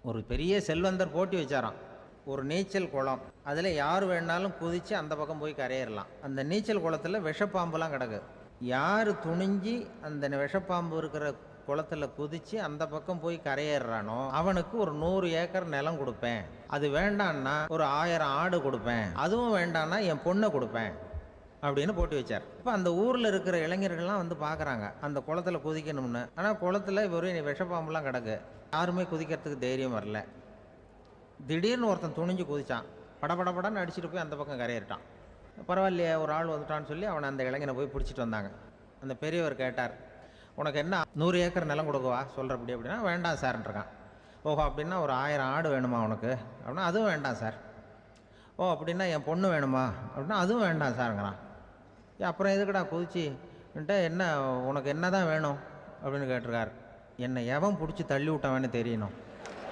ஒரு பெரிய செல்வந்தர் போட்டி வச்சாராம். ஒரு நீச்சல் குளம், அதில் யார் வேணாலும் குதித்து அந்த பக்கம் போய் கரையிடலாம். அந்த நீச்சல் குளத்தில் விஷப்பாம்புலாம் கிடக்கு. யார் துணிஞ்சி அந்த விஷப்பாம்பு இருக்கிற குளத்தில் குதித்து அந்த பக்கம் போய் கரையேறானோ அவனுக்கு ஒரு 100 ஏக்கர் நிலம் கொடுப்பேன். அது வேண்டான்னா ஒரு 1000 ஆடு கொடுப்பேன். அதுவும் வேண்டான்னா என் பொண்ணை கொடுப்பேன் அப்படின்னு போட்டி வச்சார். இப்போ அந்த ஊரில் இருக்கிற இளைஞர்கள்லாம் வந்து பார்க்குறாங்க அந்த குளத்தில் குதிக்கணும்னு. ஆனால் குளத்தில் வெறும் விஷப்பாம்புலாம் கிடக்கு. யாருமே குதிக்கிறதுக்கு தைரியம் வரல. திடீர்னு ஒருத்தன் துணிஞ்சு குதிச்சான். படபடன்னு அடிச்சுட்டு போய் அந்த பக்கம் கரையிட்டான். பரவாயில்லையே, ஒரு ஆள் வந்துட்டான்னு சொல்லி அவனை அந்த இளைஞனை போய் பிடிச்சிட்டு வந்தாங்க. அந்த பெரியவர் கேட்டார், உனக்கு என்ன 100 ஏக்கர் நிலம் கொடுக்கவா சொல்கிறப்படி? அப்படின்னா வேண்டாம் சார்ன்றான். ஓஹோ, அப்படின்னா ஒரு 1000 ஆடு வேணுமா உனக்கு? அப்படின்னா அதுவும் வேண்டாம் சார். ஓ, அப்படின்னா என் பொண்ணு வேணுமா? அப்படின்னா அதுவும் வேண்டாம் சாருங்கிறான். அப்புறம் எதுக்குடா குதிச்சுன்ட்டு, என்ன உனக்கு என்ன தான் வேணும் அப்படின்னு கேட்டிருக்கார். என்னை எவன் பிடிச்சி தள்ளி விட்டவன்னு தெரியணும்.